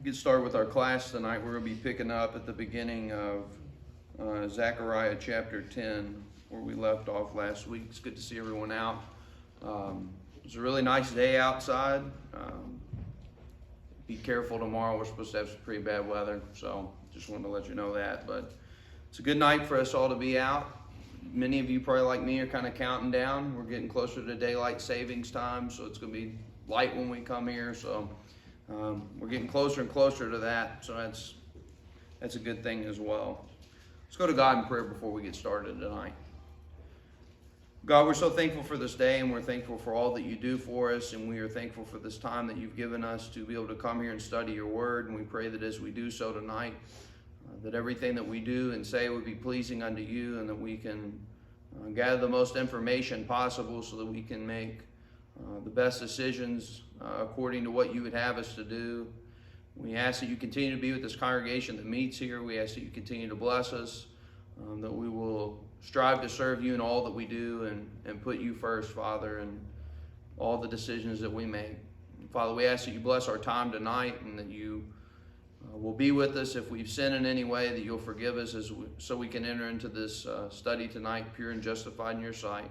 Get started with our class tonight. We're going to be picking up at the beginning of Zechariah chapter 10, where we left off last week. It's good to see everyone out. It's a really nice day outside. Be careful tomorrow. We're supposed to have some pretty bad weather, so just wanted to let you know that. But it's a good night for us all to be out. Many of you, probably like me, are kind of counting down. We're getting closer to daylight savings time, so it's going to be light when we come here. So we're getting closer and closer to that, so that's a good thing as well. Let's go to God in prayer before we get started tonight. God, we're so thankful for this day, and we're thankful for all that you do for us, and we are thankful for this time that you've given us to be able to come here and study your word, and we pray that as we do so tonight, that everything that we do and say would be pleasing unto you, and that we can gather the most information possible so that we can make the best decisions according to what you would have us to do. We ask that you continue to be with this congregation that meets here. We ask that you continue to bless us, that we will strive to serve you in all that we do and put you first, Father, in all the decisions that we make. Father, we ask that you bless our time tonight, and that you will be with us if we've sinned in any way, that you'll forgive us so we can enter into this study tonight pure and justified in your sight.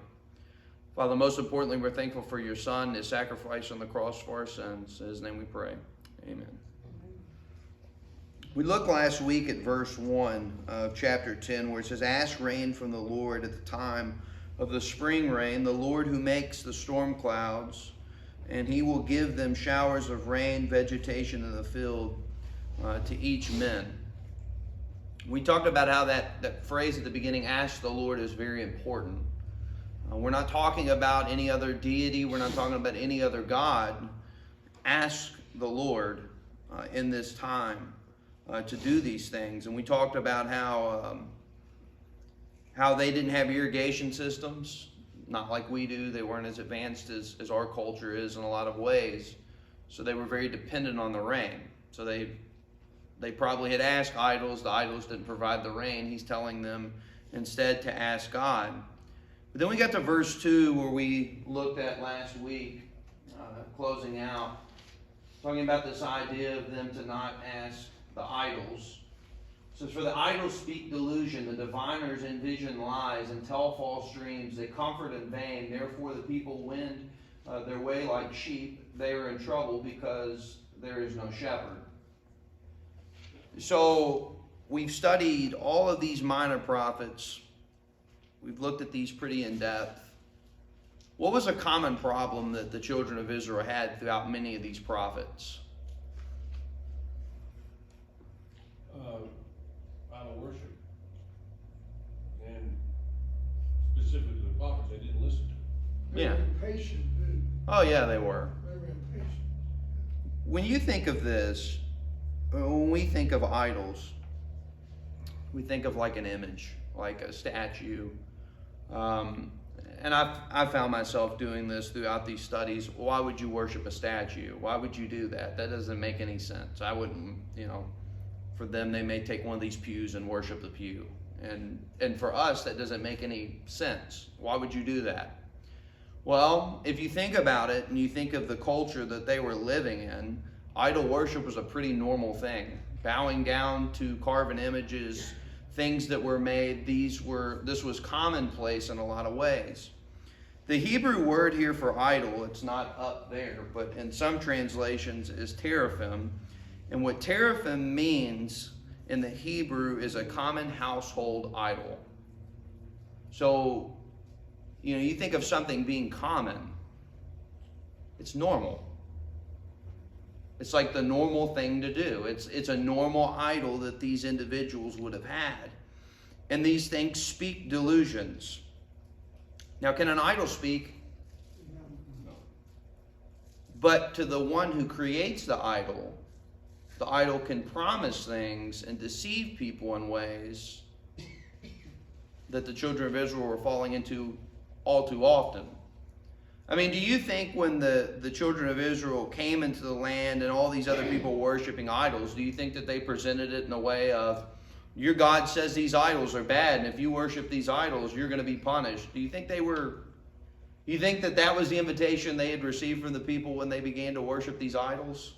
Father, most importantly, we're thankful for your Son, his sacrifice on the cross for our sins. In his name we pray. Amen. We looked last week at verse 1 of chapter 10, where it says, "Ask rain from the Lord at the time of the spring rain, the Lord who makes the storm clouds, and he will give them showers of rain, vegetation in the field, to each man." We talked about how that phrase at the beginning, "ask the Lord," is very important. We're not talking about any other deity. We're not talking about any other God. Ask the Lord in this time to do these things. And we talked about how they didn't have irrigation systems, not like we do. They weren't as advanced as our culture is in a lot of ways. So they were very dependent on the rain. So they probably had asked idols. The idols didn't provide the rain. He's telling them instead to ask God. But then we got to verse 2, where we looked at last week, closing out, talking about this idea of them to not ask the idols. It says, "For the idols speak delusion, the diviners envision lies and tell false dreams. They comfort in vain. Therefore the people wend their way like sheep. They are in trouble because there is no shepherd." So we've studied all of these minor prophets. We've looked at these pretty in depth. What was a common problem that the children of Israel had throughout many of these prophets? Idol worship. And specifically the prophets, they didn't listen to. Yeah. They were impatient, dude. Oh yeah, they were. They were impatient. When you think of this, when we think of idols, we think of like an image, like a statue. And I've found myself doing this throughout these studies. Why would you worship a statue? Why would you do that? That doesn't make any sense. I wouldn't, for them, they may take one of these pews and worship the pew. And for us, that doesn't make any sense. Why would you do that? Well, if you think about it and you think of the culture that they were living in, idol worship was a pretty normal thing. Bowing down to carven images, things that were made, this was commonplace in a lot of ways. The Hebrew word here for idol, it's not up there, but in some translations is teraphim. And what teraphim means in the Hebrew is a common household idol. So, you think of something being common, it's normal. It's like the normal thing to do. It's a normal idol that these individuals would have had. And these things speak delusions. Now, can an idol speak? No. But to the one who creates the idol can promise things and deceive people in ways that the children of Israel were falling into all too often. I mean, do you think when the children of Israel came into the land and all these other people worshiping idols, do you think that they presented it in a way of, your God says these idols are bad, and if you worship these idols, you're going to be punished? Do you think that was the invitation they had received from the people when they began to worship these idols?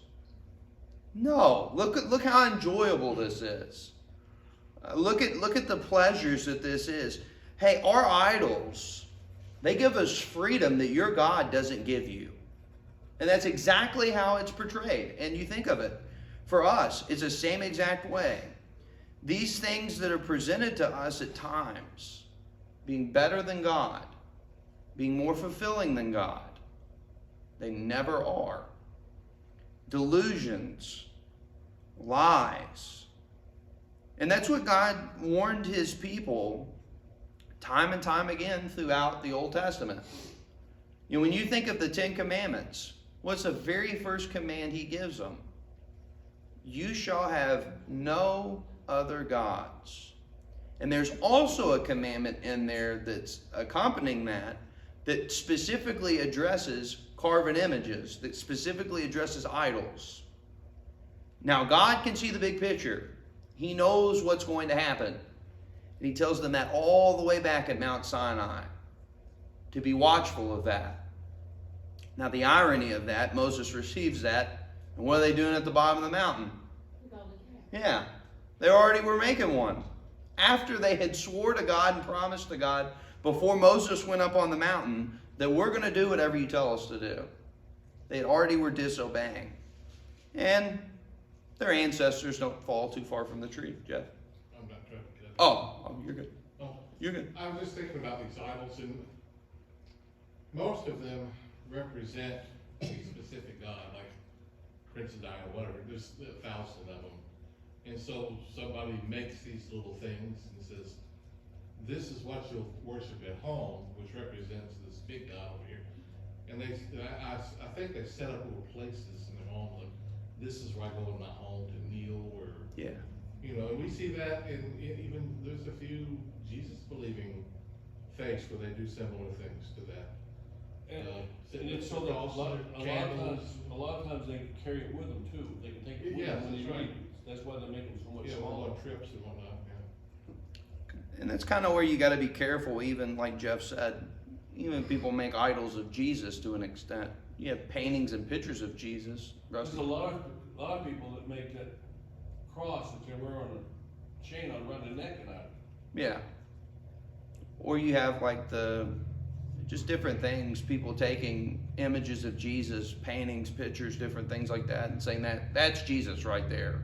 No. Look how enjoyable this is. Look at the pleasures that this is. Hey, our idols, they give us freedom that your God doesn't give you. And that's exactly how it's portrayed. And you think of it. For us, it's the same exact way. These things that are presented to us at times, being better than God, being more fulfilling than God, they never are. Delusions, lies. And that's what God warned his people time and time again throughout the Old Testament. You know, when you think of the Ten Commandments, what's the very first command he gives them? You shall have no other gods. And there's also a commandment in there that's accompanying that specifically addresses carven images, that specifically addresses idols. Now, God can see the big picture. He knows what's going to happen. And he tells them that all the way back at Mount Sinai, to be watchful of that. Now, the irony of that, Moses receives that, and what are they doing at the bottom of the mountain? Yeah, they already were making one. After they had swore to God and promised to God, before Moses went up on the mountain, that we're going to do whatever you tell us to do. They already were disobeying. And their ancestors don't fall too far from the tree, Jeff. I'm not trying to get it. Oh, you're good. Oh, You're good. I was just thinking about these idols, and most of them represent a specific god, like Prince of or whatever. There's 1,000 of them. And so somebody makes these little things and says, this is what you'll worship at home, which represents this big God over here. And I think they set up little places in their home, like, this is where I go in my home to kneel, or, Yeah. you know, and we see that in even, there's a few Jesus-believing faiths where they do similar things to that. And it's so that a lot of times they carry it with them too. They can take it with Yeah, them when they that's right. leave. That's why they make them so much Yeah, smaller. on trips and whatnot, yeah. And that's kind of where you got to be careful, even like Jeff said. Even people make idols of Jesus to an extent. You have paintings and pictures of Jesus. There's Rusty. a lot of people that make that cross that they wear on a chain around their neck and out. Yeah. Or you have like just different things, people taking images of Jesus, paintings, pictures, different things like that, and saying that's Jesus right there.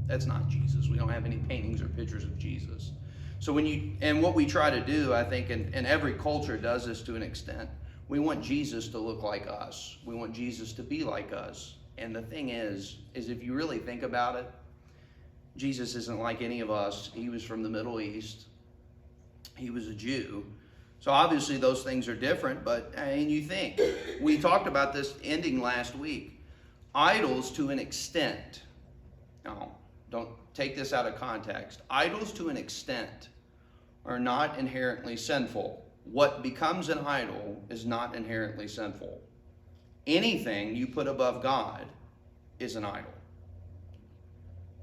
That's not Jesus. We don't have any paintings or pictures of Jesus. So what we try to do, I think, and every culture does this to an extent, we want Jesus to look like us. We want Jesus to be like us. And the thing is if you really think about it, Jesus isn't like any of us. He was from the Middle East. He was a Jew. So obviously those things are different, but you think, we talked about this ending last week. Idols to an extent, now don't take this out of context, idols to an extent are not inherently sinful. What becomes an idol is not inherently sinful. Anything you put above God is an idol.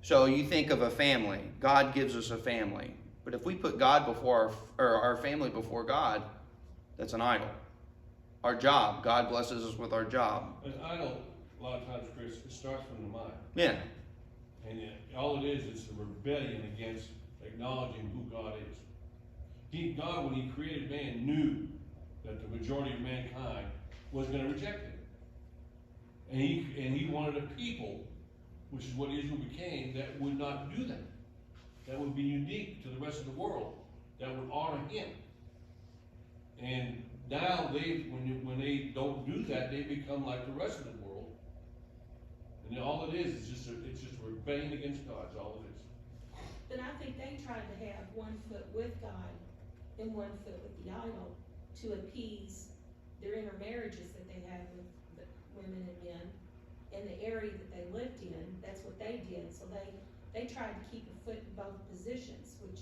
So you think of a family. God gives us a family. But if we put God before our family before God, that's an idol. Our job, God blesses us with our job. An idol, a lot of times, Chris, it starts from the mind. Yeah. And all it is a rebellion against acknowledging who God is. God, when he created man, knew that the majority of mankind was going to reject him. And he wanted a people, which is what Israel became, that would not do that. That would be unique to the rest of the world, that would honor him. And now when they don't do that, they become like the rest of the world. And all it is just a rebellion against God, is all it is. But I think they tried to have one foot with God and one foot with the idol to appease their intermarriages that they had with the women and men in the area that they lived in. That's what they did. So they tried to keep a foot in both positions, which,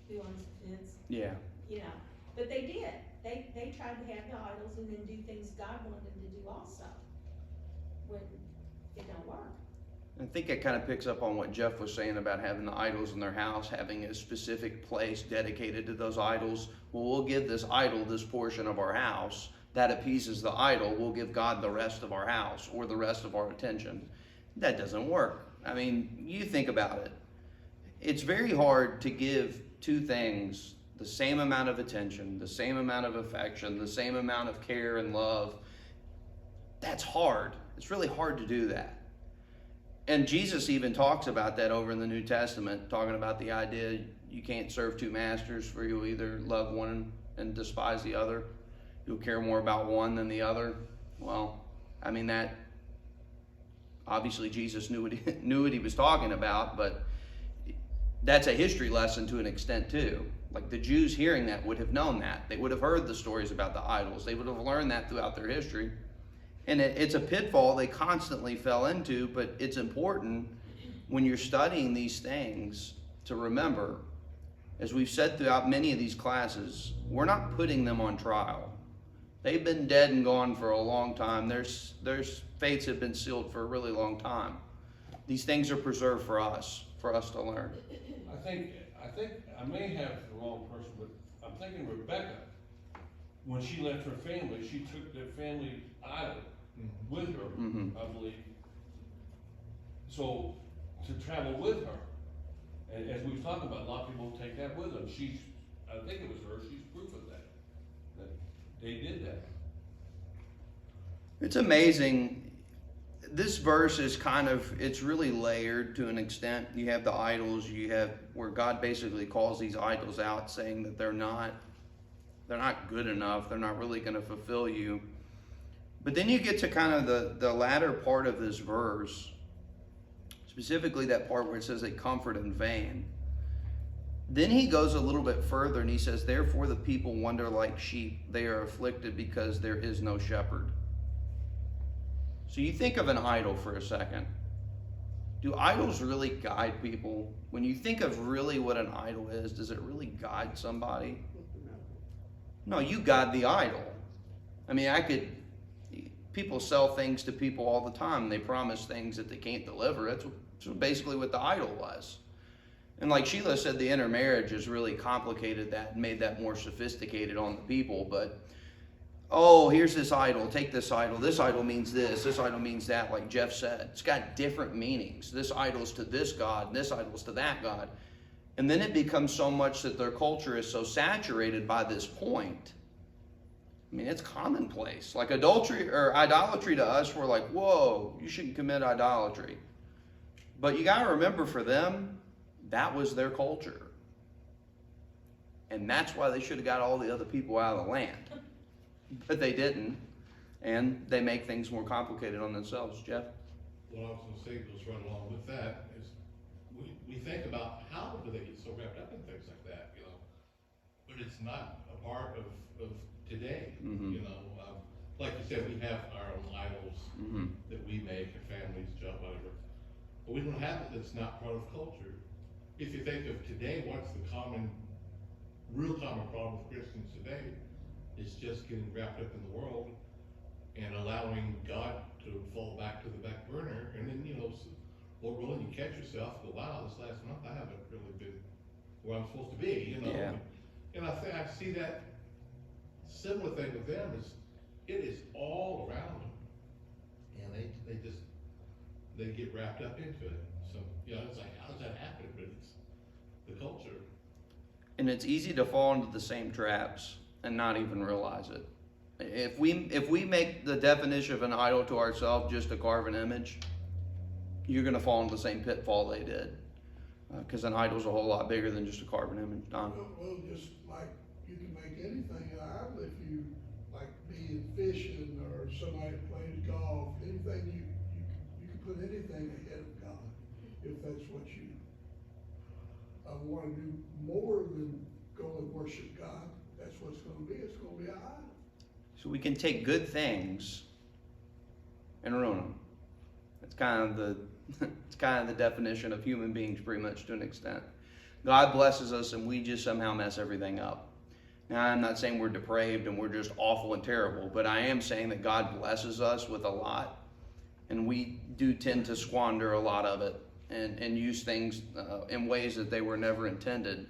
who owns the fence? Yeah. You know, but they did. They tried to have the idols and then do things God wanted them to do also, when it don't work. I think it kind of picks up on what Jeff was saying about having the idols in their house, having a specific place dedicated to those idols. Well, we'll give this idol this portion of our house. That appeases the idol. We'll give God the rest of our house or the rest of our attention. That doesn't work. I mean, you think about it. It's very hard to give two things the same amount of attention, the same amount of affection, the same amount of care and love. That's hard. It's really hard to do that. And Jesus even talks about that over in the New Testament, talking about the idea you can't serve two masters, for you'll either love one and despise the other. You'll care more about one than the other. Well, I mean, that obviously Jesus knew what he was talking about, but that's a history lesson to an extent too. Like the Jews hearing that would have known that. They would have heard the stories about the idols. They would have learned that throughout their history. And it's a pitfall they constantly fell into, but it's important when you're studying these things to remember, as we've said throughout many of these classes, we're not putting them on trial. They've been dead and gone for a long time. Their fates have been sealed for a really long time. These things are preserved for us to learn. I think I may have the wrong person, but I'm thinking Rebecca, when she left her family, she took their family idol with her, I believe. So to travel with her, and as we've talked about, a lot of people don't take that with them. I think it was her. She's proof of that they did that. It's amazing. This verse is it's really layered to an extent. You have the idols, you have where God basically calls these idols out, saying that they're not good enough, they're not really going to fulfill you. But then you get to kind of the latter part of this verse, specifically that part where it says they comfort in vain. Then he goes a little bit further and he says, therefore the people wander like sheep, they are afflicted because there is no shepherd. So you think of an idol for a second. Do idols really guide people? When you think of really what an idol is, does it really guide somebody? No, you guide the idol. I mean, people sell things to people all the time. They promise things that they can't deliver. That's basically what the idol was. And like Sheila said, the intermarriage has really complicated that and made that more sophisticated on the people. But, oh, here's this idol, take this idol. This idol means this idol means that, like Jeff said. It's got different meanings. This idol's to this God, and this idol's to that God. And then it becomes so much that their culture is so saturated by this point. I mean, it's commonplace. Like adultery or idolatry to us, we're like, whoa, you shouldn't commit idolatry. But you got to remember, for them, that was their culture. And that's why they should have got all the other people out of the land. But they didn't. And they make things more complicated on themselves. Jeff? What I was going to say goes right along with that is we think about how do they get so wrapped up in things like that, but it's not a part of today, like you said, we have our own idols that we make, and families, job, whatever, but we don't have it that's not part of culture. If you think of today, what's the real common problem with Christians today? It's just getting wrapped up in the world and allowing God to fall back to the back burner, and then, Lord willing, you catch yourself, go, wow, this last month I haven't really been where I'm supposed to be, Yeah. And I see that similar thing with them it is all around them, and they get wrapped up into it. So, it's like, how does that happen? But it's the culture. And it's easy to fall into the same traps and not even realize it. If we make the definition of an idol to ourselves just to carve an image, you're going to fall into the same pitfall they did. Because an idol's a whole lot bigger than just a carved image. Don? Well, just like you can make anything an idol if you like being fishing or somebody that plays golf, anything you can put anything ahead of God if that's what you want to do more than go and worship God. That's what it's going to be. It's going to be an idol. So we can take good things and ruin them. It's kind of the definition of human beings, pretty much, to an extent. God blesses us and we just somehow mess everything up. Now, I'm not saying we're depraved and we're just awful and terrible, but I am saying that God blesses us with a lot, and we do tend to squander a lot of it and use things in ways that they were never intended.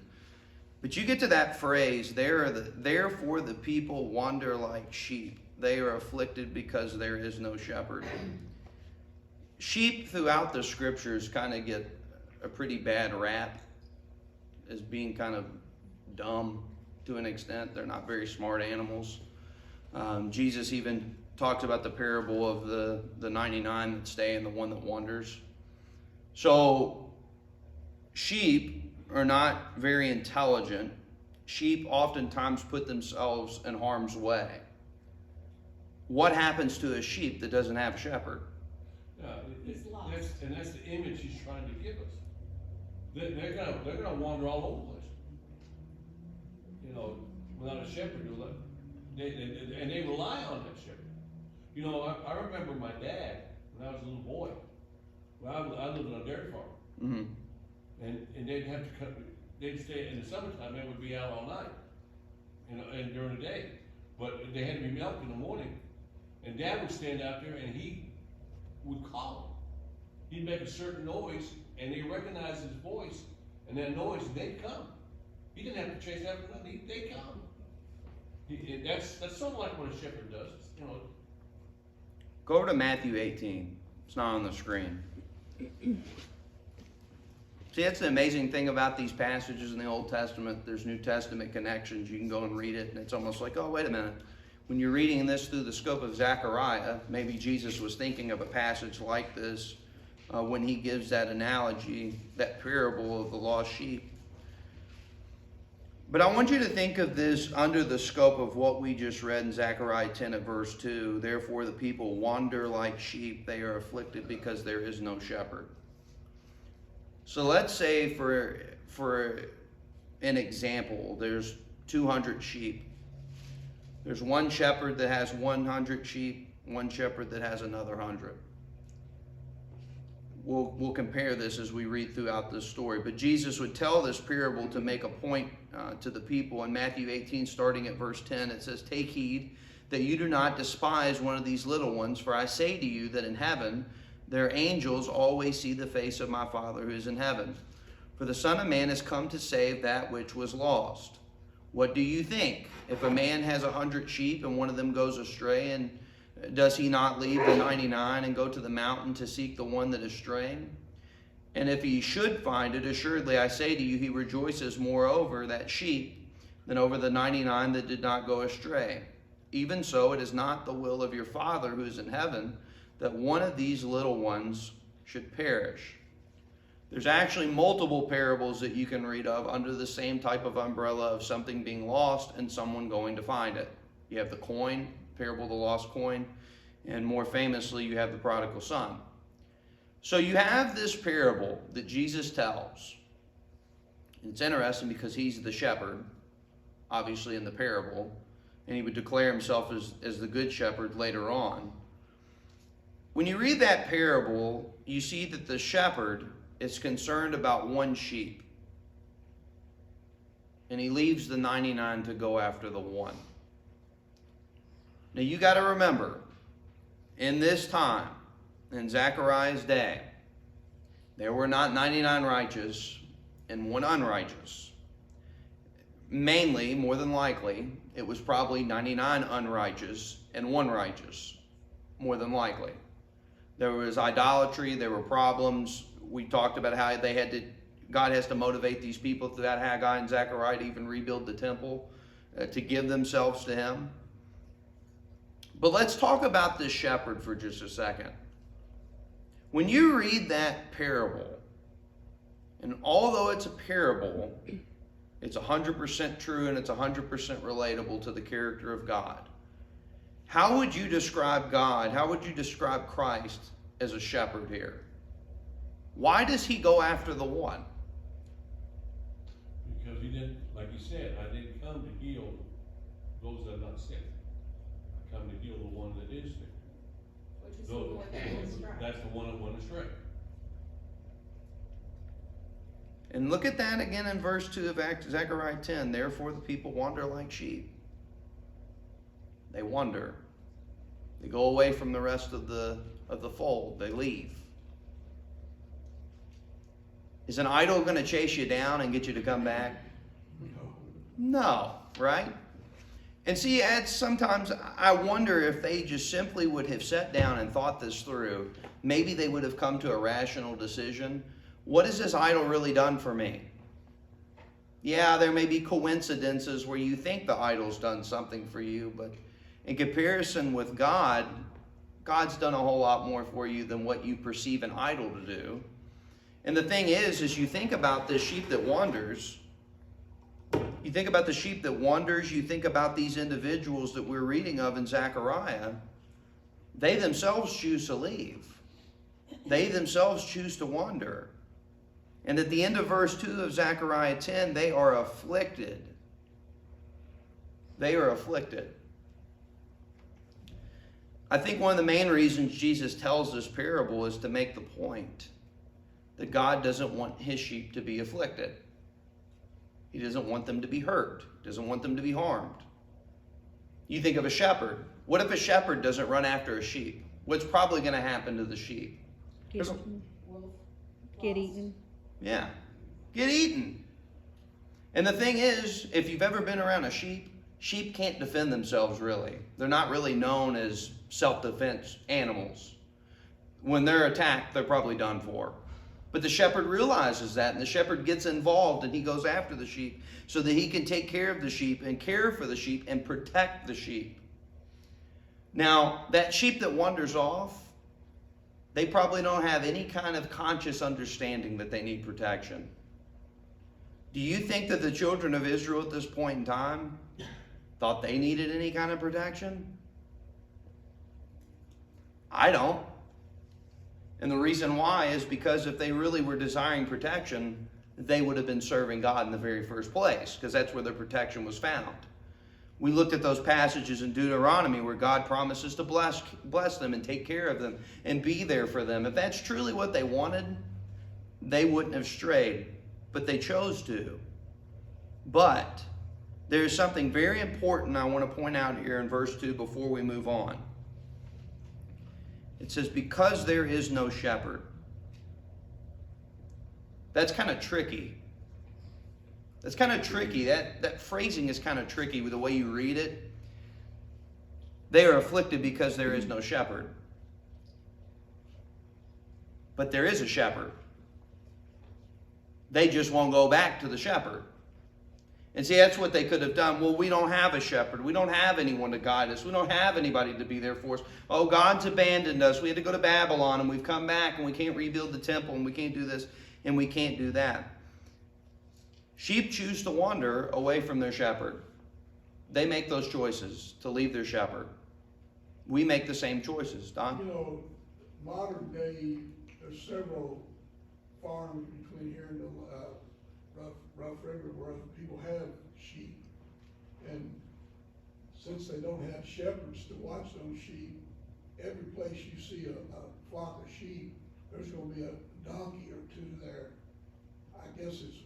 But you get to that phrase, therefore the people wander like sheep. They are afflicted because there is no shepherd. sheep throughout the scriptures kind of get a pretty bad rap as being kind of dumb to an extent. They're not very smart animals. Jesus even talks about the parable of the 99 that stay and the one that wanders. So sheep are not very intelligent. Sheep oftentimes put themselves in harm's way. What happens to a sheep that doesn't have a shepherd? He's lost. That's the image he's trying to give us. They're gonna wander all over the place. You know, without a shepherd, they rely on that shepherd. You know, I remember my dad when I was a little boy. Well, I lived on a dairy farm, Mm-hmm. and they'd have to cut. They'd stay in the summertime. They would be out all night, you know, and during the day. But they had to be milked in the morning, and Dad would stand out there and he would call them. He'd make a certain noise, and they recognized his voice and that noise, and they'd come. He didn't have to chase after them; they'd come. That's sort of like what a shepherd does, you know. Go over to Matthew 18. It's not on the screen. See, that's the amazing thing about these passages in the Old Testament. There's New Testament connections. You can go and read it, and it's almost like, oh, wait a minute. When you're reading this through the scope of Zechariah, maybe Jesus was thinking of a passage like this when he gives that analogy, that parable of the lost sheep. But I want you to think of this under the scope of what we just read in Zechariah 10 at verse 2. Therefore the people wander like sheep. They are afflicted because there is no shepherd. So let's say for an example, there's 200 sheep. There's one shepherd that has 100 sheep, one shepherd that has another 100. We'll compare this as we read throughout this story. But Jesus would tell this parable to make a point to the people. In Matthew 18, starting at verse 10, it says, "Take heed that you do not despise one of these little ones, for I say to you that in heaven their angels always see the face of my Father who is in heaven. For the Son of Man has come to save that which was lost. What do you think? If a man has 100 sheep and one of them goes astray, and does he not leave the 99 and go to the mountain to seek the one that is straying? And if he should find it, assuredly I say to you, he rejoices more over that sheep than over the 99 that did not go astray. Even so, it is not the will of your Father who is in heaven that one of these little ones should perish." There's actually multiple parables that you can read of under the same type of umbrella of something being lost and someone going to find it. You have the coin, parable of the lost coin, and more famously, you have the prodigal son. So you have this parable that Jesus tells. It's interesting because he's the shepherd, obviously in the parable, and he would declare himself as the good shepherd later on. When you read that parable, you see that the shepherd is concerned about one sheep, and he leaves the 99 to go after the one. Now you got to remember, in this time, in Zechariah's day, there were not 99 righteous and one unrighteous. Mainly, more than likely, it was probably 99 unrighteous and one righteous, more than likely. There was idolatry, there were problems. We talked about how God has to motivate these people through that Haggai and Zechariah to even rebuild the temple, to give themselves to him. But let's talk about this shepherd for just a second. When you read that parable, and although it's a parable, it's 100% true and it's 100% relatable to the character of God. How would you describe God? How would you describe Christ as a shepherd here? Why does he go after the one? Because he didn't, like you said, I didn't come to heal those that are not sick. I come to heal the one that is sick. Which is the one that went astray. That's the one that went astray. And look at that again in verse 2 of Zechariah 10. Therefore the people wander like sheep. They wander. They go away from the rest of the fold. They leave. Is an idol going to chase you down and get you to come back? No, right? And see, sometimes I wonder if they just simply would have sat down and thought this through. Maybe they would have come to a rational decision. What has this idol really done for me? Yeah, there may be coincidences where you think the idol's done something for you, but in comparison with God, God's done a whole lot more for you than what you perceive an idol to do. And the thing is you think about this sheep that wanders. You think about the sheep that wanders. You think about these individuals that we're reading of in Zechariah. They themselves choose to leave. They themselves choose to wander. And at the end of verse 2 of Zechariah 10, they are afflicted. They are afflicted. I think one of the main reasons Jesus tells this parable is to make the point that God doesn't want his sheep to be afflicted. He doesn't want them to be hurt. He doesn't want them to be harmed. You think of a shepherd. What if a shepherd doesn't run after a sheep? What's probably going to happen to the sheep? Get eaten. Yeah, get eaten. And the thing is, if you've ever been around a sheep, sheep can't defend themselves really. They're not really known as self-defense animals. When they're attacked, they're probably done for. But the shepherd realizes that, and the shepherd gets involved, and he goes after the sheep so that he can take care of the sheep and care for the sheep and protect the sheep. Now, that sheep that wanders off, they probably don't have any kind of conscious understanding that they need protection. Do you think that the children of Israel at this point in time thought they needed any kind of protection? I don't. And the reason why is because if they really were desiring protection, they would have been serving God in the very first place, because that's where their protection was found. We looked at those passages in Deuteronomy where God promises to bless them and take care of them and be there for them. If that's truly what they wanted, they wouldn't have strayed, but they chose to. But there's something very important I want to point out here in verse 2 before we move on. It says, because there is no shepherd. That's kind of tricky. That's kind of tricky. That phrasing is kind of tricky with the way you read it. They are afflicted because there is no shepherd. But there is a shepherd. They just won't go back to the shepherd. And see, that's what they could have done. Well, we don't have a shepherd. We don't have anyone to guide us. We don't have anybody to be there for us. Oh, God's abandoned us. We had to go to Babylon, and we've come back, and we can't rebuild the temple, and we can't do this, and we can't do that. Sheep choose to wander away from their shepherd. They make those choices to leave their shepherd. We make the same choices. Don? You know, modern day, there's several farms between here and the Rough River where people have sheep. And since they don't have shepherds to watch those sheep, every place you see a flock of sheep, there's going to be a donkey or two there. I guess it's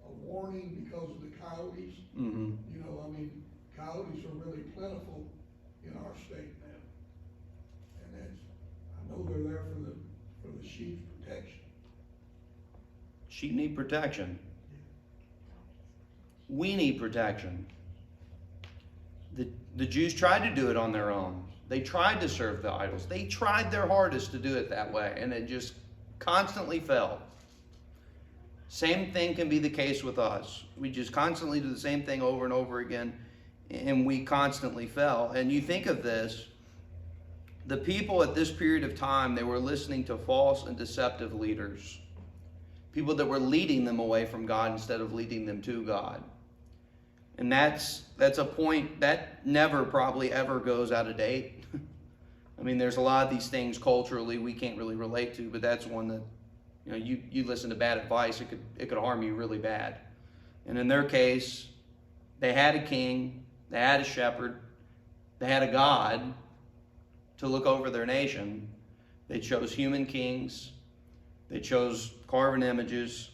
a warning because of the coyotes. Mm-hmm. You know, I mean, coyotes are really plentiful in our state now. And I know they're there for the sheep's protection. Sheep need protection. We need protection. The Jews tried to do it on their own. They tried to serve the idols. They tried their hardest to do it that way, and it just constantly failed. Same thing can be the case with us. We just constantly do the same thing over and over again, and we constantly fail. And you think of this, the people at this period of time, they were listening to false and deceptive leaders. People that were leading them away from God instead of leading them to God. And that's a point that never probably ever goes out of date. I mean, there's a lot of these things culturally we can't really relate to, but that's one that, you know, you listen to bad advice, it could harm you really bad. And in their case, they had a king, they had a shepherd, they had a God to look over their nation. They chose human kings, they chose carven images,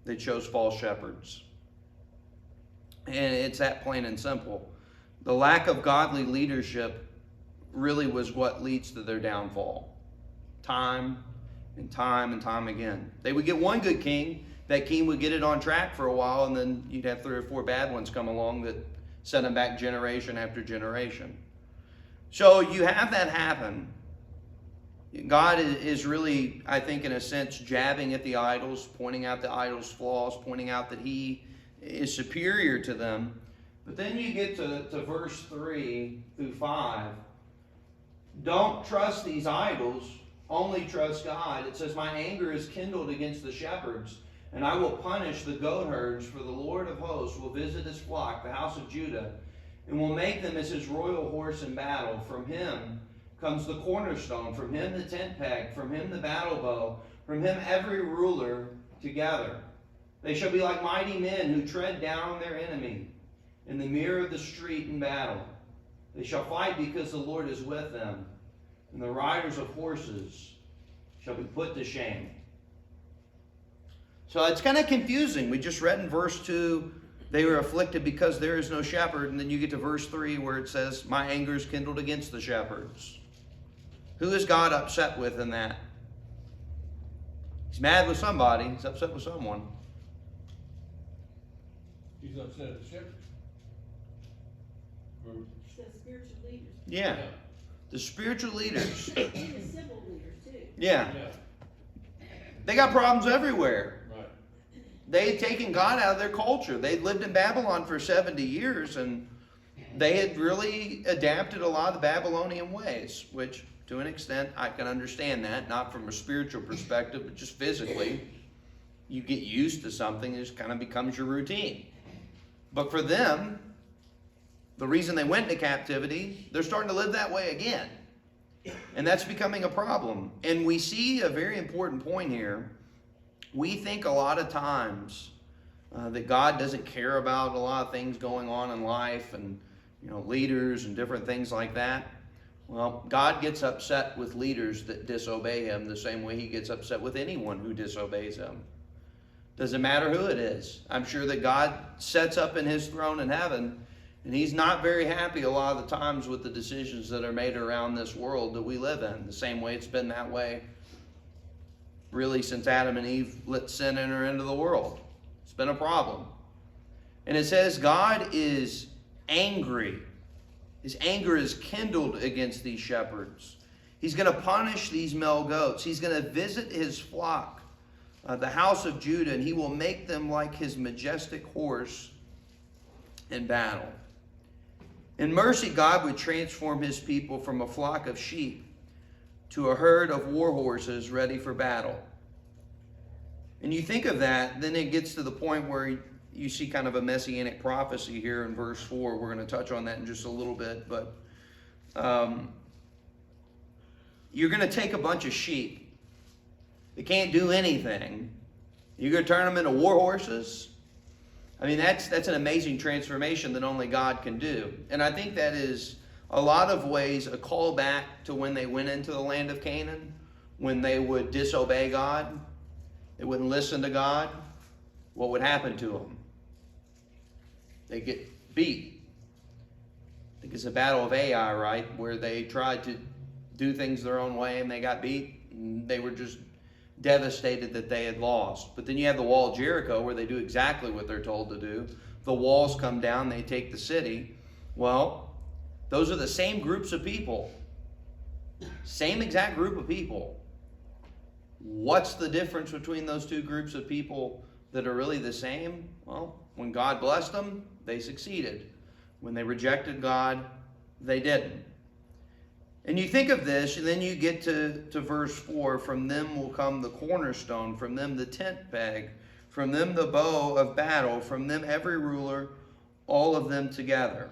they chose false shepherds. And it's that plain and simple. The lack of godly leadership really was what leads to their downfall. Time and time and time again. They would get one good king. That king would get it on track for a while, and then you'd have 3 or 4 bad ones come along that sent them back generation after generation. So you have that happen. God is really, I think, in a sense, jabbing at the idols, pointing out the idols' flaws, pointing out that he is superior to them. But then you get to verse 3 through 5. Don't trust these idols, only trust God. It says, my anger is kindled against the shepherds, and I will punish the goat herds, for the Lord of hosts will visit his flock, the house of Judah, and will make them as his royal horse in battle. From him comes the cornerstone, from him the tent peg, from him the battle bow, from him every ruler together. They shall be like mighty men who tread down their enemy in the mirror of the street in battle. They shall fight because the Lord is with them, and the riders of horses shall be put to shame. So it's kind of confusing. We just read in verse 2, they were afflicted because there is no shepherd. And then you get to verse 3 where it says, my anger is kindled against the shepherds. Who is God upset with in that? He's mad with somebody. He's upset with someone. He's upset at the shepherds. The spiritual leaders, Yeah. The spiritual leaders. and the civil leaders too. Yeah. Yeah, They got problems everywhere. right. They had taken God out of their culture. They'd lived in Babylon for 70 years, and they had really adapted a lot of the Babylonian ways, which to an extent I can understand that, not from a spiritual perspective, but just physically. You get used to something, it just kind of becomes your routine. But for them, the reason they went into captivity, they're starting to live that way again. And that's becoming a problem. And we see a very important point here. We think a lot of times that God doesn't care about a lot of things going on in life and, leaders and different things like that. Well, God gets upset with leaders that disobey him the same way he gets upset with anyone who disobeys him. Doesn't matter who it is. I'm sure that God sits up in his throne in heaven, and he's not very happy a lot of the times with the decisions that are made around this world that we live in. The same way it's been that way really since Adam and Eve let sin enter into the world. It's been a problem. And it says God is angry. His anger is kindled against these shepherds. He's going to punish these male goats. He's going to visit his flock, the house of Judah, and he will make them like his majestic horse in battle. In mercy, God would transform his people from a flock of sheep to a herd of war horses ready for battle. And you think of that, then it gets to the point where you see kind of a messianic prophecy here in verse 4. We're going to touch on that in just a little bit. But you're going to take a bunch of sheep. They can't do anything. You're going to turn them into war horses? I mean, that's an amazing transformation that only God can do. And I think that is a lot of ways a call back to when they went into the land of Canaan, when they would disobey God, they wouldn't listen to God. What would happen to them? They get beat. I think it's the Battle of Ai, right? Where they tried to do things their own way and they got beat. And they were just devastated that they had lost. But then you have the Wall of Jericho where they do exactly what they're told to do. The walls come down, they take the city. Well, those are the same groups of people. Same exact group of people. What's the difference between those two groups of people that are really the same? Well, when God blessed them, they succeeded. When they rejected God, they didn't. And you think of this, and then you get to verse 4. From them will come the cornerstone, from them the tent peg, from them the bow of battle, from them every ruler, all of them together.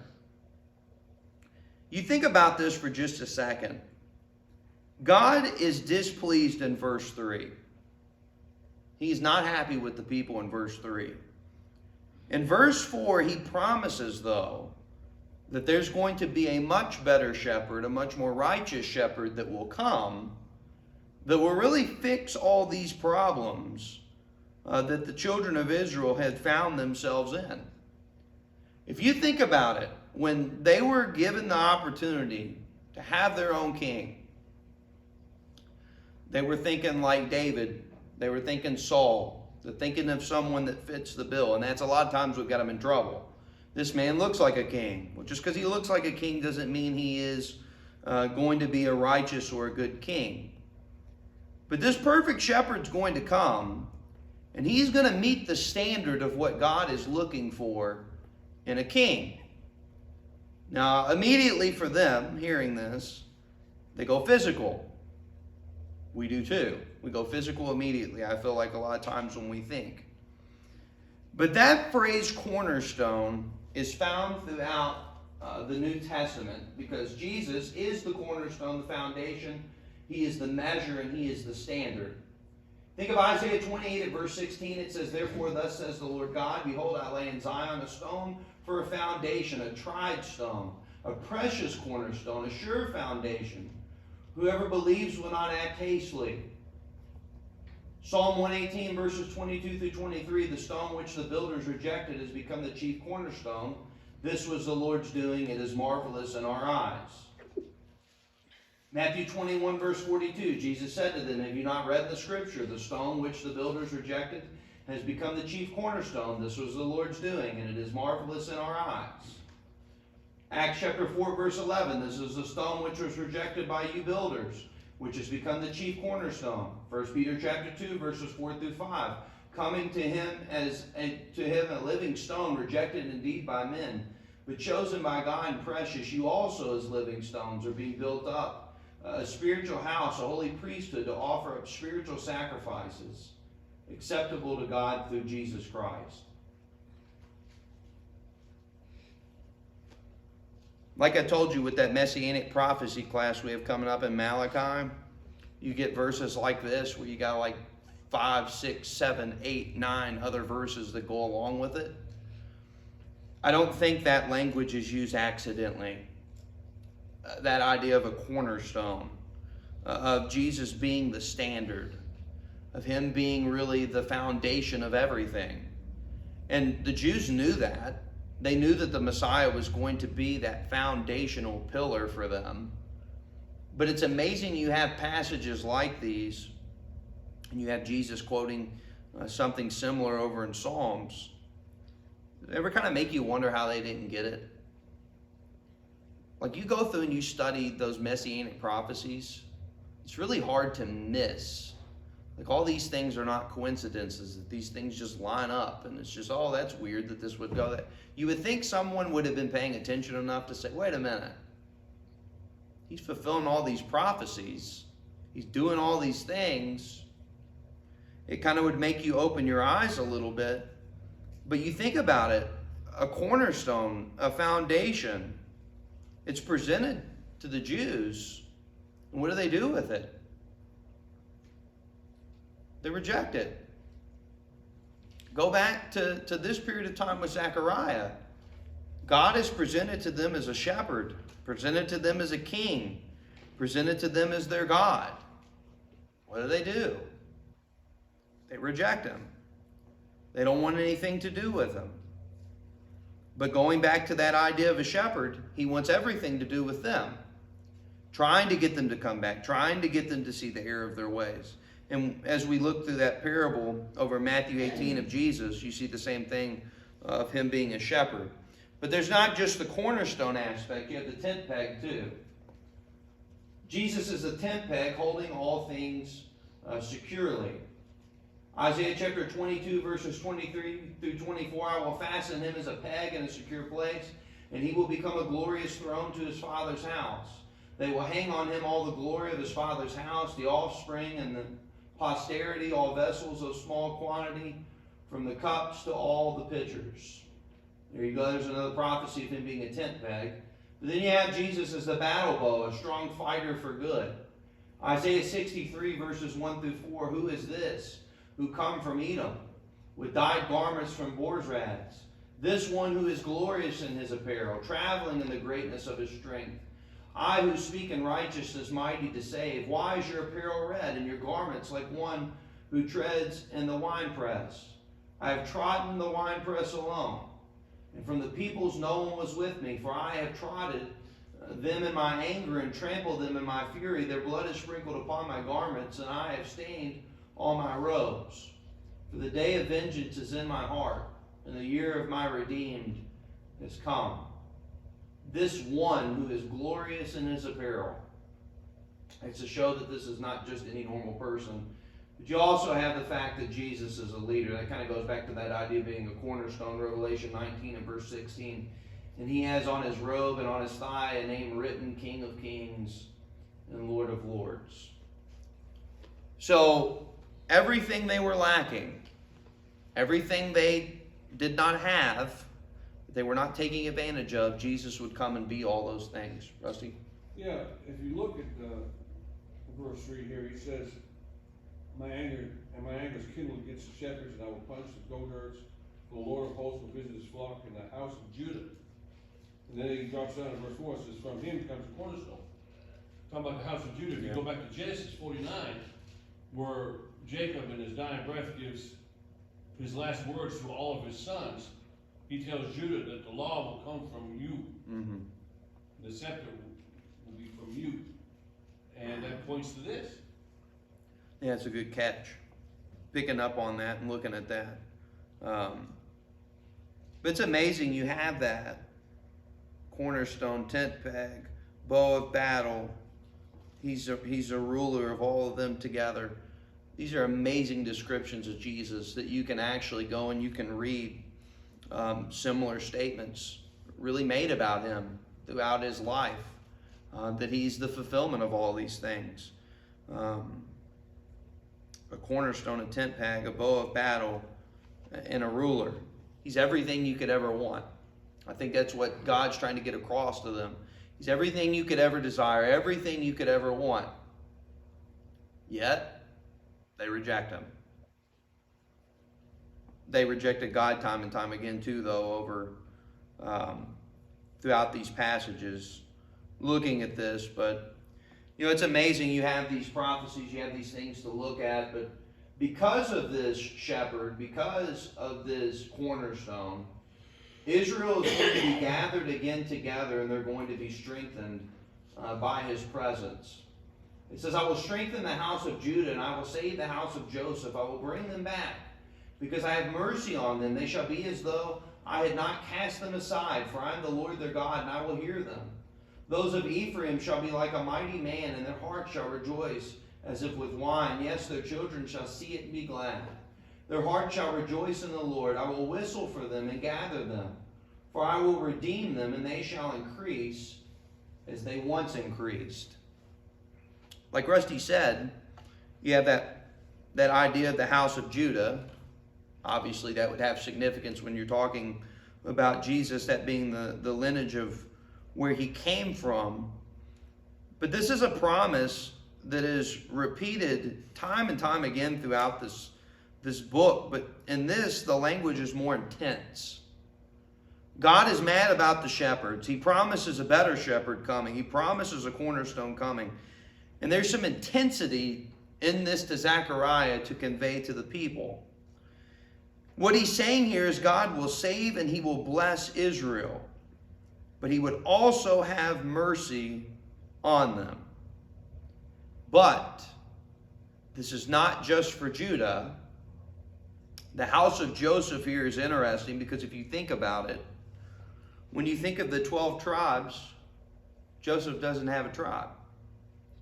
You think about this for just a second. God is displeased in verse 3. He's not happy with the people in verse 3. In verse 4, he promises, though, that there's going to be a much better shepherd, a much more righteous shepherd that will come, that will really fix all these problems that the children of Israel had found themselves in. If you think about it, when they were given the opportunity to have their own king, they were thinking like David. They were thinking Saul. They're thinking of someone that fits the bill. And that's a lot of times what got them in trouble. This man looks like a king. Well, just because he looks like a king doesn't mean he is going to be a righteous or a good king. But this perfect shepherd's going to come, and he's going to meet the standard of what God is looking for in a king. Now, immediately for them, hearing this, they go physical. We do too. We go physical immediately, I feel like a lot of times when we think. But that phrase cornerstone is found throughout the New Testament because Jesus is the cornerstone, the foundation. He is the measure and he is the standard. Think of Isaiah 28 at verse 16. It says, "Therefore thus says the Lord God, behold, I lay in Zion a stone for a foundation, a tried stone, a precious cornerstone, a sure foundation. Whoever believes will not act hastily." Psalm 118 verses 22 through 23, "The stone which the builders rejected has become the chief cornerstone. This was the Lord's doing. It is marvelous in our eyes." Matthew 21 verse 42, Jesus said to them, "Have you not read the scripture? The stone which the builders rejected has become the chief cornerstone. This was the Lord's doing, and it is marvelous in our eyes." Acts chapter 4 verse 11, "This is the stone which was rejected by you builders, which has become the chief cornerstone." 1 Peter chapter 2 verses 4 through 5, "Coming to him a living stone, rejected indeed by men, but chosen by God and precious. You also as living stones are being built up, a spiritual house, a holy priesthood, to offer up spiritual sacrifices acceptable to God through Jesus Christ." Like I told you with that Messianic prophecy class we have coming up in Malachi, you get verses like this where you got like 5, 6, 7, 8, 9 other verses that go along with it. I don't think that language is used accidentally. That idea of a cornerstone, of Jesus being the standard, of him being really the foundation of everything. And the Jews knew that. They knew that the Messiah was going to be that foundational pillar for them. But it's amazing you have passages like these, and you have Jesus quoting something similar over in Psalms. Does it ever kind of make you wonder how they didn't get it? Like you go through and you study those Messianic prophecies, it's really hard to miss. Like all these things are not coincidences, that these things just line up, and it's just, oh, that's weird that this would go that. You would think someone would have been paying attention enough to say, wait a minute, he's fulfilling all these prophecies, he's doing all these things. It kind of would make you open your eyes a little bit. But you think about it, a cornerstone, a foundation, it's presented to the Jews. And what do they do with it? They reject it. Go back to this period of time with Zechariah. God is presented to them as a shepherd, presented to them as a king, presented to them as their God. What do? They reject him. They don't want anything to do with him. But going back to that idea of a shepherd, he wants everything to do with them, trying to get them to come back, trying to get them to see the error of their ways. And as we look through that parable over Matthew 18 of Jesus, you see the same thing of him being a shepherd. But there's not just the cornerstone aspect, you have the tent peg too. Jesus is the tent peg holding all things securely. Isaiah chapter 22 verses 23 through 24, "I will fasten him as a peg in a secure place, and he will become a glorious throne to his father's house. They will hang on him all the glory of his father's house, the offspring and the posterity, all vessels of small quantity, from the cups to all the pitchers." There you go, there's another prophecy of him being a tent peg. But then you have Jesus as the battle bow, a strong fighter for good. Isaiah 63 verses 1 through 4, "Who is this who come from Edom, with dyed garments from boar's rags? This one who is glorious in his apparel, traveling in the greatness of his strength. I who speak in righteousness, mighty to save. Why is your apparel red, and your garments like one who treads in the winepress? I have trodden the winepress alone, and from the peoples no one was with me, for I have trodden them in my anger and trampled them in my fury. Their blood is sprinkled upon my garments, and I have stained all my robes. For the day of vengeance is in my heart, and the year of my redeemed has come. This one who is glorious in his apparel. It's to show that this is not just any normal person. But you also have the fact that Jesus is a leader. That kind of goes back to that idea of being a cornerstone, Revelation 19 and verse 16. And he has on his robe and on his thigh a name written, King of Kings and Lord of Lords. So everything they were lacking, everything they did not have, they were not taking advantage of, Jesus would come and be all those things. Rusty? Yeah, if you look at verse 3 here, he says, my anger is kindled against the shepherds, and I will punish the goatherds. The Lord of hosts will visit his flock in the house of Judah. And then he drops down to verse 4 and says, from him comes the cornerstone. Talking about the house of Judah. If you go back to Genesis 49, where Jacob in his dying breath gives his last words to all of his sons, he tells Judah that the law will come from you. Mm-hmm. The scepter will be from you. And that points to this. Yeah, it's a good catch. Picking up on that and looking at that. But it's amazing you have that. Cornerstone, tent peg, bow of battle. He's a ruler of all of them together. These are amazing descriptions of Jesus that you can actually go and you can read similar statements really made about him throughout his life. That he's the fulfillment of all these things. A cornerstone, a tent peg, a bow of battle, and a ruler. He's everything you could ever want. I think that's what God's trying to get across to them. He's everything you could ever desire, everything you could ever want. Yet, they reject him. They rejected God time and time again too, though, over throughout these passages, looking at this. But, you know, it's amazing. You have these prophecies, you have these things to look at, but because of this shepherd, because of this cornerstone, Israel is going to be gathered again together, and they're going to be strengthened by his presence. It says, I will strengthen the house of Judah, and I will save the house of Joseph. I will bring them back, because I have mercy on them. They shall be as though I had not cast them aside, for I am the Lord their God, and I will hear them. Those of Ephraim shall be like a mighty man, and their heart shall rejoice as if with wine. Yes, their children shall see it and be glad. Their heart shall rejoice in the Lord. I will whistle for them and gather them, for I will redeem them, and they shall increase as they once increased. Like Rusty said, you have that idea of the house of Judah. Obviously, that would have significance when you're talking about Jesus, that being the lineage of where he came from. But this is a promise that is repeated time and time again throughout this book. But in this, the language is more intense. God is mad about the shepherds. He promises a better shepherd coming. He promises a cornerstone coming. And there's some intensity in this to Zechariah to convey to the people. What he's saying here is God will save and he will bless Israel. But he would also have mercy on them. But this is not just for Judah. The house of Joseph here is interesting because if you think about it, when you think of the 12 tribes, Joseph doesn't have a tribe.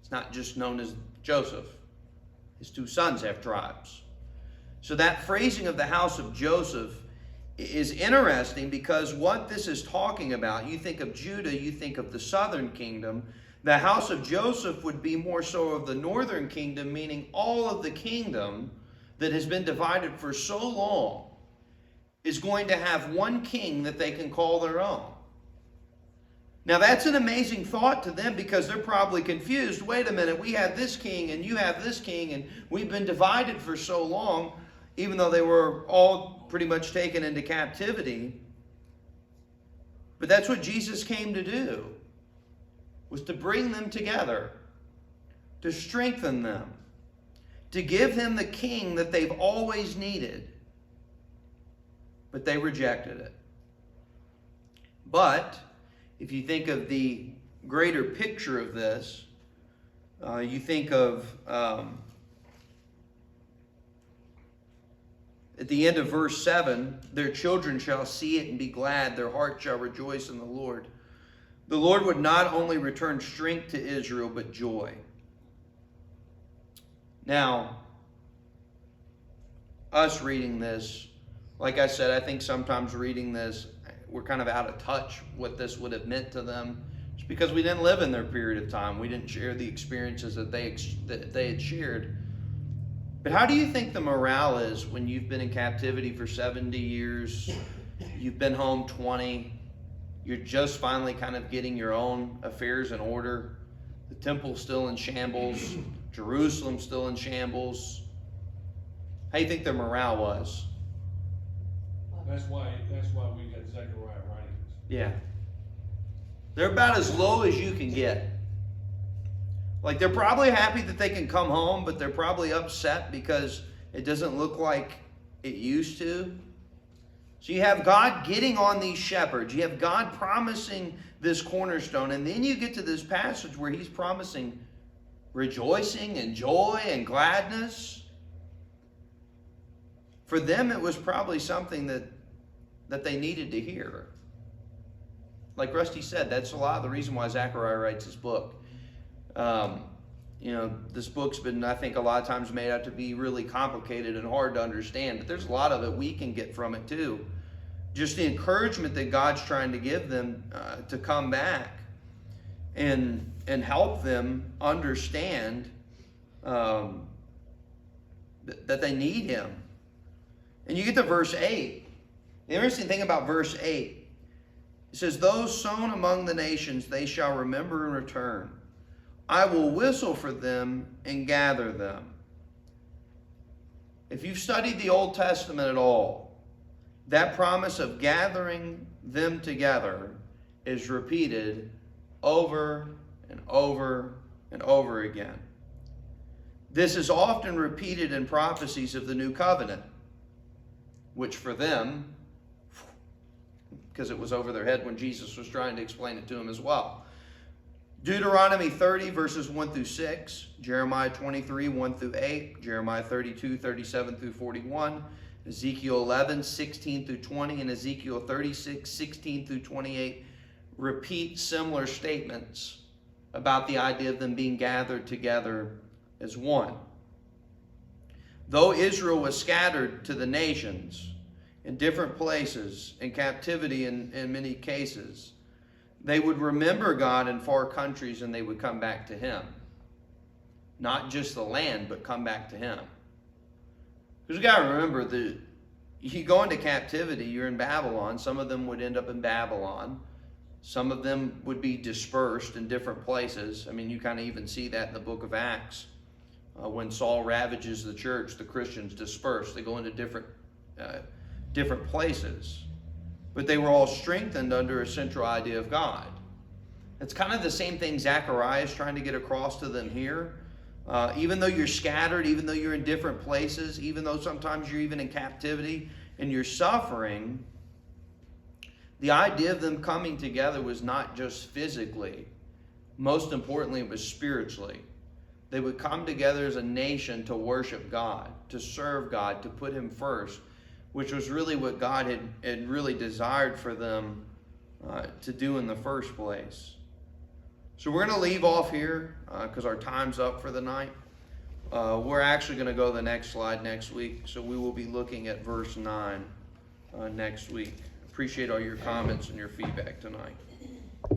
It's not just known as Joseph. His two sons have tribes. So that phrasing of the house of Joseph is interesting because what this is talking about, you think of Judah, you think of the southern kingdom. The house of Joseph would be more so of the northern kingdom, meaning all of the kingdom that has been divided for so long is going to have one king that they can call their own. Now that's an amazing thought to them because they're probably confused. Wait a minute, we have this king and you have this king and we've been divided for so long, even though they were all pretty much taken into captivity. But that's what Jesus came to do, was to bring them together, to strengthen them, to give them the king that they've always needed. But they rejected it. But if you think of the greater picture of this, you think of At the end of verse 7, their children shall see it and be glad. Their heart shall rejoice in the Lord. The Lord would not only return strength to Israel, but joy. Now, us reading this, like I said, I think sometimes reading this, we're kind of out of touch what this would have meant to them. It's because we didn't live in their period of time. We didn't share the experiences that they had shared. But how do you think the morale is when you've been in captivity for 70 years, you've been home 20, you're just finally kind of getting your own affairs in order, the temple's still in shambles, Jerusalem's still in shambles? How do you think their morale was? That's why we got Zechariah writing this. Yeah. They're about as low as you can get. Like, they're probably happy that they can come home, but they're probably upset because it doesn't look like it used to. So you have God getting on these shepherds. You have God promising this cornerstone. And then you get to this passage where he's promising rejoicing and joy and gladness. For them, it was probably something that they needed to hear. Like Rusty said, that's a lot of the reason why Zechariah writes his book. This book's been, I think, a lot of times made out to be really complicated and hard to understand, but there's a lot of it we can get from it too. Just the encouragement that God's trying to give them to come back and help them understand that they need him. And you get to verse 8. The interesting thing about verse 8, it says, those sown among the nations, they shall remember and return. I will whistle for them and gather them. If you've studied the Old Testament at all, that promise of gathering them together is repeated over and over and over again. This is often repeated in prophecies of the New Covenant, which for them, because it was over their head when Jesus was trying to explain it to them as well. Deuteronomy 30, verses 1 through 6, Jeremiah 23, 1 through 8, Jeremiah 32, 37 through 41, Ezekiel 11, 16 through 20, and Ezekiel 36, 16 through 28 repeat similar statements about the idea of them being gathered together as one. Though Israel was scattered to the nations in different places, in captivity in many cases, they would remember God in far countries and they would come back to him. Not just the land, but come back to him. Because you got to remember that you go into captivity, you're in Babylon. Some of them would end up in Babylon. Some of them would be dispersed in different places. I mean, you kind of even see that in the book of Acts. When Saul ravages the church, the Christians disperse. They go into different places. But they were all strengthened under a central idea of God. It's kind of the same thing Zechariah is trying to get across to them here. Even though you're scattered, even though you're in different places, even though sometimes you're even in captivity and you're suffering, the idea of them coming together was not just physically. Most importantly, it was spiritually. They would come together as a nation to worship God, to serve God, to put him first, which was really what God had really desired for them to do in the first place. So we're going to leave off here because our time's up for the night. We're actually going to go to the next slide next week, so we will be looking at verse 9 next week. Appreciate all your comments and your feedback tonight.